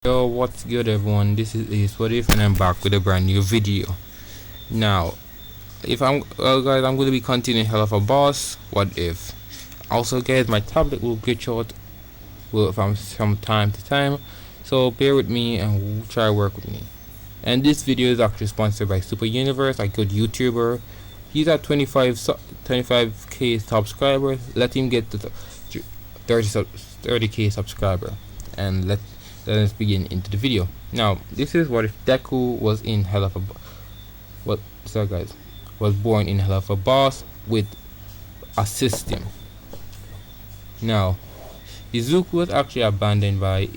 Yo, what's good everyone? This is Ace What If, and I'm back with a brand new video. Now, if I'm guys, I'm going to be continuing Hell of a Boss. What if? Also, guys, my tablet will glitch out from time to time, so bear with me and try to work with me. And this video is actually sponsored by Super Universe, a good YouTuber. He's at 25k subscribers. Let him get to 30k subscriber, and let's begin into the video. Now, this is what if Deku was in Hell of a was born in Hell of a Boss with a system. Now, Izuku was actually abandoned by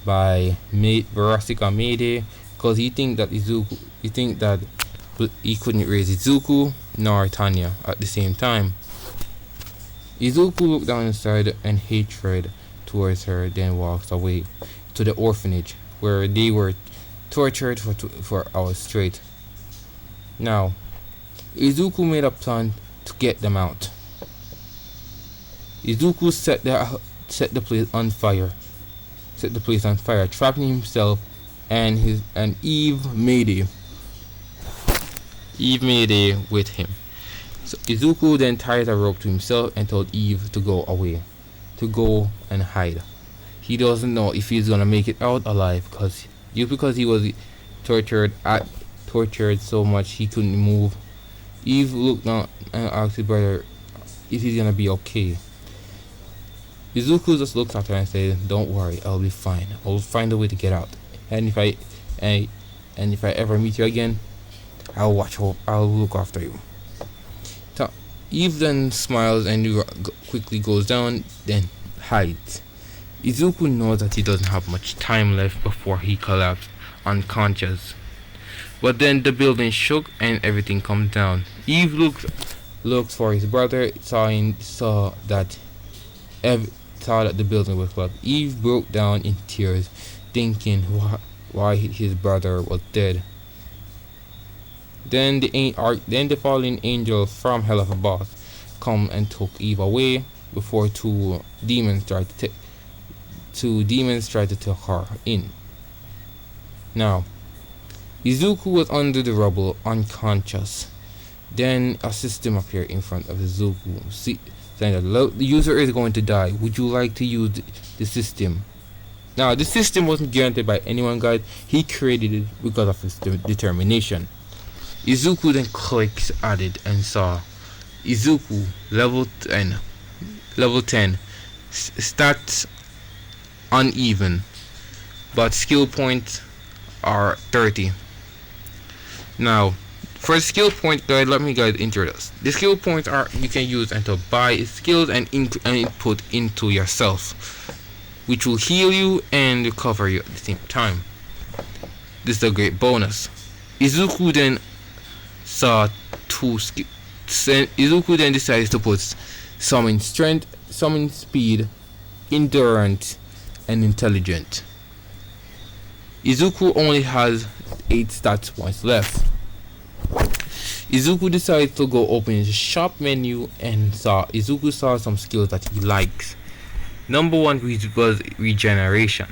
Verasika Mayday because he think that he couldn't raise Izuku nor Tanya at the same time. Izuku looked down inside and hatred towards her, then walks away to the orphanage where they were tortured for hours straight. Now, Izuku made a plan to get them out. Izuku set the place on fire, trapping himself and Eve Mayday with him. So Izuku then tied a rope to himself and told Eve to go away, to go and hide. He doesn't know if he's gonna make it out alive because he was tortured so much he couldn't move. Eve looked down and asked his brother if he's gonna be okay. Izuku just looks at her and says, "Don't worry, I'll be fine. I'll find a way to get out. And if I ever meet you again, I'll look after you." So Eve then smiles and quickly goes down, then hides. Izuku knows that he doesn't have much time left before he collapsed unconscious. But then the building shook and everything comes down. Eve looked for his brother, saw that the building was collapsed. Eve broke down in tears, thinking why his brother was dead. Then the fallen angel from Hell of a Boss come and took Eve away before two demons tried to take her in. Now, Izuku was under the rubble, unconscious. Then a system appeared in front of Izuku, saying that the user is going to die. Would you like to use the system? Now, the system wasn't guaranteed by anyone, guys. He created it because of his determination. Izuku then clicked at it and saw Izuku level 10, stats uneven, but skill points are 30. Now, for skill point, guys, let me guys introduce. The skill points are you can use and to buy skills and input into yourself, which will heal you and recover you at the same time. This is a great bonus. Izuku then decides to put summon strength, summon speed, endurance, and intelligent. Izuku only has 8 stats points left. Izuku decides to go open his shop menu and Izuku saw some skills that he likes. Number 1 was regeneration.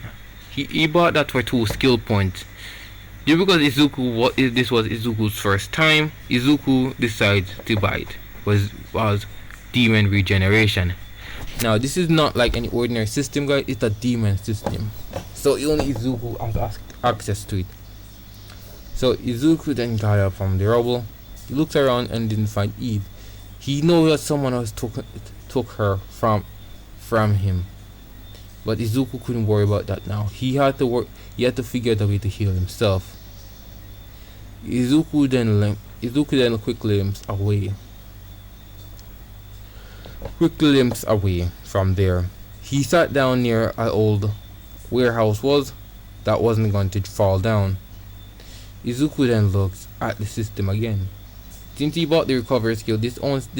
He bought that for 2 skill points. Just because this was Izuku's first time, Izuku decided to buy it. Was demon regeneration. Now, this is not like any ordinary system, guys. It's a demon system, so only Izuku has access to it. So Izuku then got up from the rubble. He looked around and didn't find Eve. He knows that someone else took her from him, but Izuku couldn't worry about that now. He had to figure out a way to heal himself. Izuku then quickly limps away from there. He sat down near an old warehouse that wasn't going to fall down. Izuku then looked at the system again. Since he bought the recovery skill, this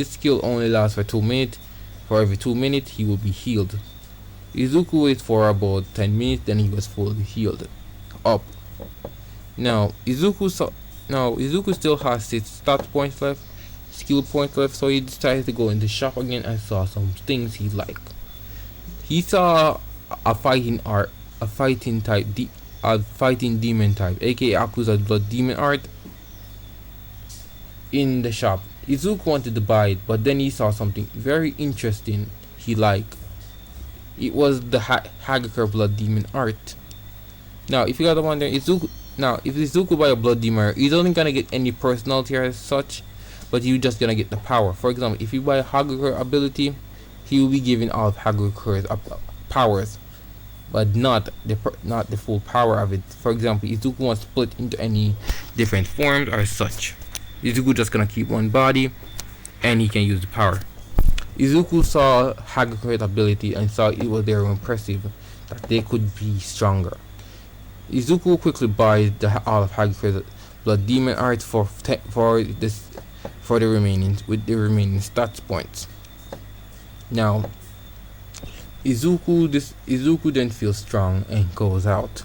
skill only lasts for 2 minutes. For every 2 minutes, he will be healed. Izuku waited for about 10 minutes, then he was fully healed up. Now, Izuku still has 6 skill points left, so he decided to go in the shop again and saw some things he liked. He saw a fighting type a fighting demon type, aka Akuza's blood demon art, in the shop. Izuku wanted to buy it, but then he saw something very interesting he liked. It was the Hagakure blood demon art. Now, if you gotta wonder, if Izuku buy a blood demon art, he doesn't gonna get any personality as such, but you just gonna get the power. For example, if you buy a Hagakure ability, he will be given all of Hagakure's powers, but not the full power of it. For example, Izuku won't split into any different forms or such. Izuku just gonna keep one body, and he can use the power. Izuku saw Hagakure's ability and saw it was very impressive that they could be stronger. Izuku quickly buys all of Hagakure's blood demon art for the remaining stats points. Now, Izuku then feels strong and goes out.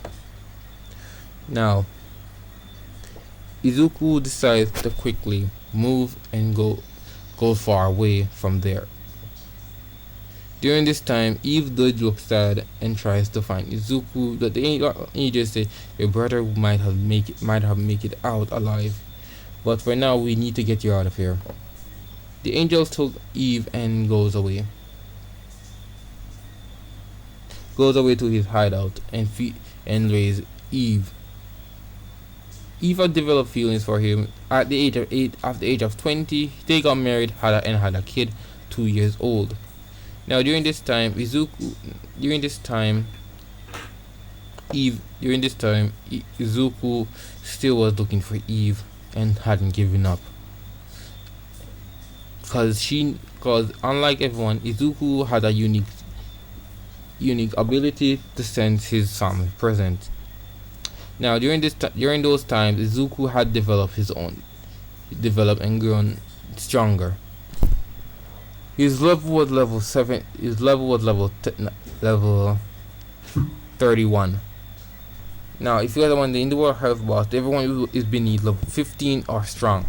Now, Izuku decides to quickly move and go far away from there. During this time, Eve did look sad and tries to find Izuku. But the angels say your brother might have make it out alive, but for now we need to get you out of here. The angels took Eve and goes away to his hideout and raise Eve. Eve had developed feelings for him at the age of 8. At the age of 20, they got married and had a kid, 2 years old. Now during this time, Izuku still was looking for Eve and hadn't given up. Cause unlike everyone, Izuku had a unique ability to sense his family present. Now during those times, Izuku had developed and grown stronger. His level was level 31. Now, if you guys wonder, in the world health boss, everyone is beneath level 15 or strong,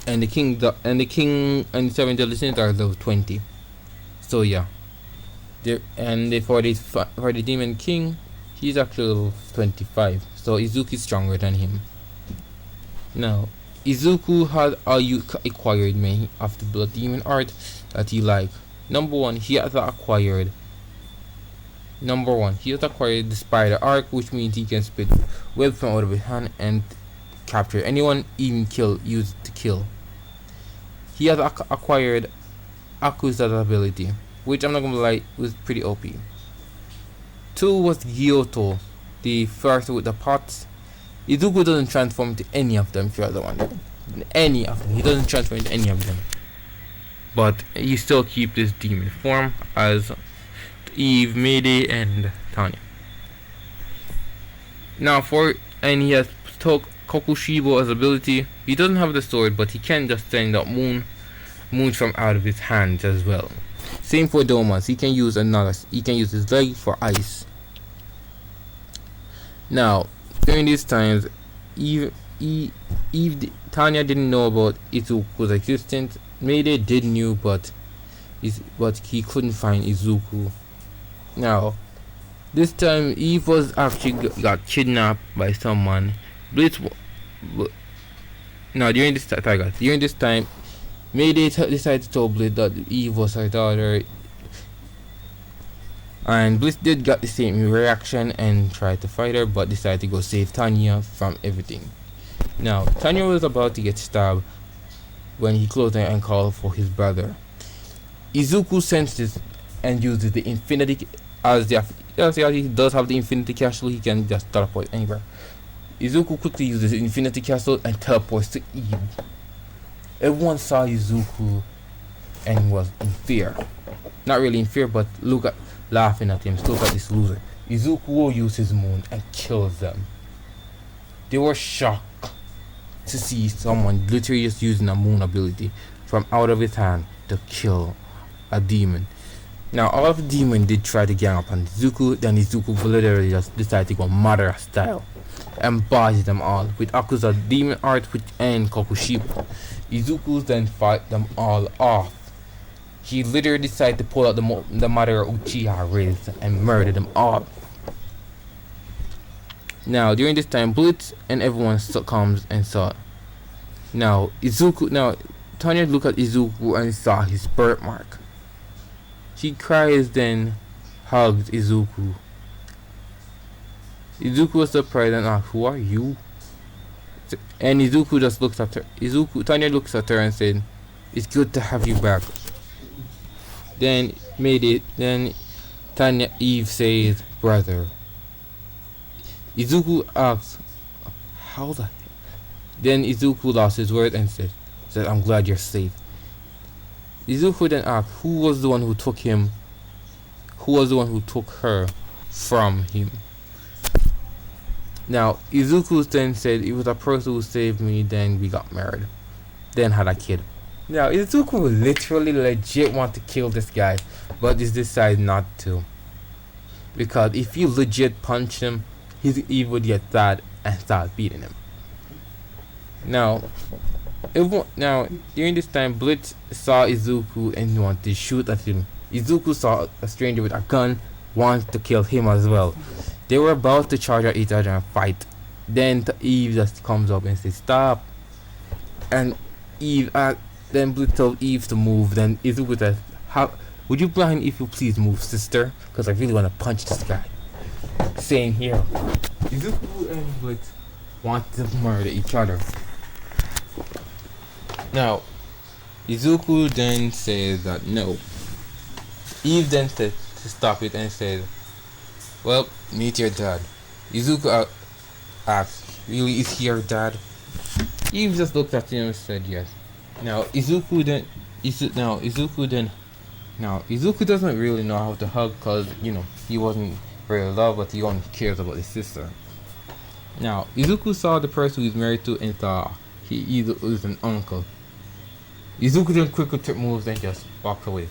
and the king and the 7 deadly sins are level 20. So yeah, for the demon king, he's actually level 25. So Izuku is stronger than him. Now, Izuku had acquired many of the blood demon art that he liked. Number one, he has acquired the spider arc, which means he can spit web from out of his hand and capture anyone, even use it to kill. He has acquired Akuza's ability, which I'm not gonna lie was pretty OP. 2 was Gyoto, the first with the pots. Izuku doesn't transform to any of them, if you're the one. Any of them. He doesn't transform into any of them. But he still keeps this demon form as Eve, Mayday, and Tanya. Now he has took Kokushibo as ability. He doesn't have the sword, but he can just send out moons from out of his hands as well. Same for Domas. He can use his leg for ice. Now, during these times, Tanya didn't know about Izuku's existence. Mayday did knew, but he couldn't find Izuku. Now, this time Eve was actually got kidnapped by someone. During this time, Mayday decided to tell Blitz that Eve was her daughter, and Blitz did get the same reaction and tried to fight her, but decided to go save Tanya from everything. Now, Tanya was about to get stabbed when he closed her and called for his brother. Izuku senses and uses the infinity he does have the infinity castle. He can just teleport anywhere. Izuku quickly uses the infinity castle and teleports to Eve. Everyone saw Izuku and was in fear. Not really in fear, but laughing at him. Look at this loser. Izuku will use his moon and kills them. They were shocked to see someone literally just using a moon ability from out of his hand to kill a demon. Now, all of the demons did try to gang up on Izuku, then Izuku literally just decided to go Madara style and body them all with Akuza's demon art and Kokushibo. Izuku then fight them all off. He literally decided to pull out the Madara Uchiha rays and murder them all. Now during this time, Blitz and everyone comes and saw. Now Izuku. Now Tanya looked at Izuku and saw his birthmark. She cries, then hugs Izuku. Izuku was surprised and asked, "Who are you?" And Izuku just looks at her. Tanya looks at her and said, "It's good to have you back." Then Tanya Eve says, "Brother." Izuku asks, "How the?" Then Izuku lost his word and said, "I'm glad you're safe." Izuku then asked, who was the one who took him? Who was the one who took her from him? Now Izuku then said, "It was a person who saved me. Then we got married. Then had a kid." Now Izuku literally legit want to kill this guy, but he decided not to, because if you legit punch him, he would get sad and start beating him. Now during this time, Blitz saw Izuku and wanted to shoot at him. Izuku saw a stranger with a gun, wants to kill him as well. They were about to charge at each other and fight. Then Eve just comes up and says, "Stop!" And then Blitz told Eve to move. Then Izuku said, "How would you mind if you please move, sister? Because I really want to punch this guy." Same here. Izuku and Blitz want to murder each other. Now, Izuku then says that no. Eve then said to stop it and said, "Well, meet your dad." Izuku asked, "Really, is he your dad?" Eve just looked at him and said yes. Now Izuku doesn't really know how to hug, because he wasn't really loved, but he only cares about his sister. Now Izuku saw the person he's married to and thought he was an uncle. Izuku then quickly took moves and just walked away.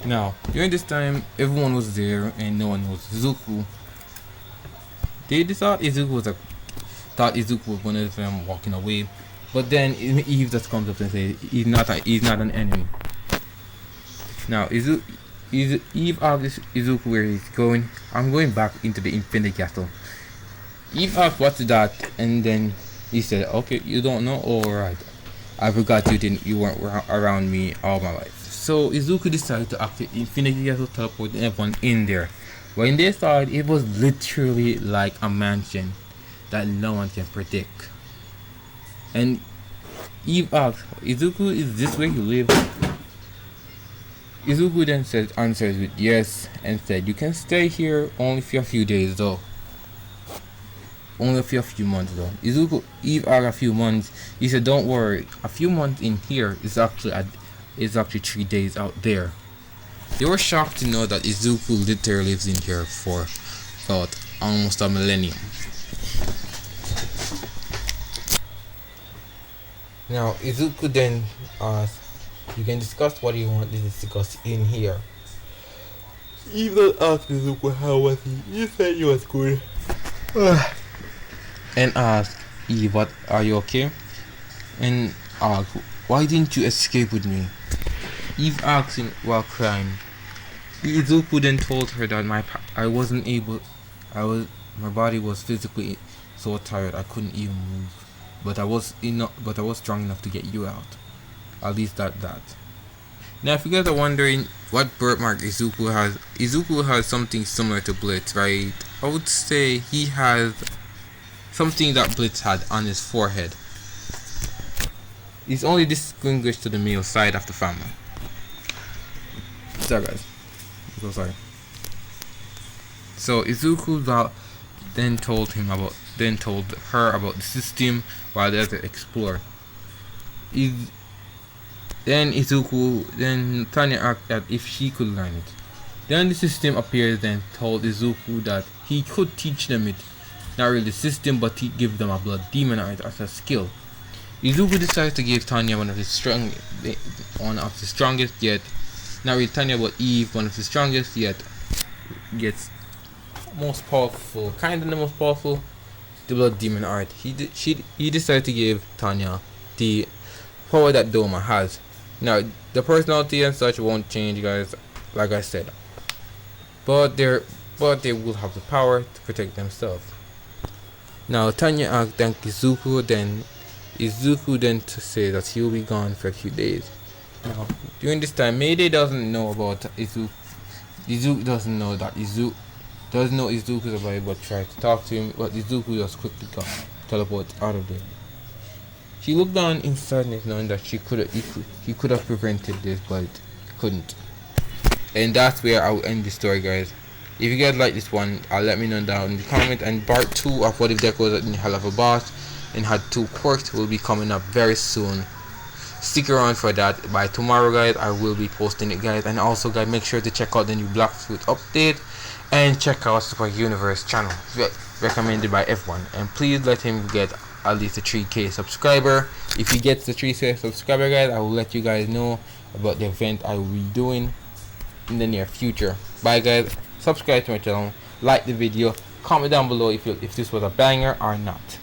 Now during this time, everyone was there and no one knows Izuku. They thought Izuku was one of them walking away, but then Eve just comes up and says he's not an enemy. Now Eve asks Izuku where he's going. "I'm going back into the Infinity Castle." Eve asked, "What's that?" And then he said, "Okay, you don't know? Alright. I forgot you weren't around me all my life." So Izuku decided to activate Infinity Castle, teleport everyone in there. When they saw it, it was literally like a mansion that no one can predict. And Eve asked, "Izuku, is this where you live?" Izuku then answers with yes and said, "You can stay here only for a few days though. Only for a few months though." Eve asked a few months. He said, "Don't worry, a few months in here is actually 3 days out there." They were shocked to know that Izuku literally lives in here for about almost a millennium. Now Izuku then asked, "You can discuss what you want to discuss in here." Eve then asked Izuku how was he. He said he was good. And asked Eve, "Are you okay?" And asked, "Why didn't you escape with me?" Eve asked him while crying. Izuku then told her that my body was physically so tired I couldn't even move, but I was strong enough to get you out. At least that. Now if you guys are wondering what birthmark Izuku has something similar to Blitz, right? I would say he has something that Blitz had on his forehead. He's only distinguished to the male side of the family. Sorry guys. I'm so sorry. So Izuku then told her about the system while the other explored. Then Tanya asked that if she could learn it. Then the system appeared and told Izuku that he could teach them it. Not really the system, but he'd give them a blood demon art as a skill. Izuku decided to give Tanya one of the strongest yet, not really Tanya but Eve, one of the strongest yet gets most powerful, the most powerful, the blood demon art. He decided to give Tanya the power that Doma has. Now the personality and such won't change, guys, like I said, but they will have the power to protect themselves. Now Tanya thanked Izuku, then Izuku then to say that he will be gone for a few days. Now during this time, Mayday doesn't know about Izuku. Izuku doesn't know that Izuku doesn't know Izuku's about, but tried to talk to him, but Izuku just quickly got teleport out of there. She looked down in sadness, knowing that he could have prevented this, but couldn't. And that's where I'll end the story, guys. If you guys like this one, let me know down in the comment. And part 2 of What If Deku Was in Hell of a Boss and had 2 quirks will be coming up very soon. Stick around for that. By tomorrow, guys, I will be posting it, guys. And also, guys, make sure to check out the new Blackfoot update and check out Super Universe channel, recommended by everyone. And please let him get at least a 3k subscriber. If he gets the 3k subscriber, guys, I will let you guys know about the event I will be doing in the near future. Bye, guys. Subscribe to my channel, like the video, comment down below if this was a banger or not.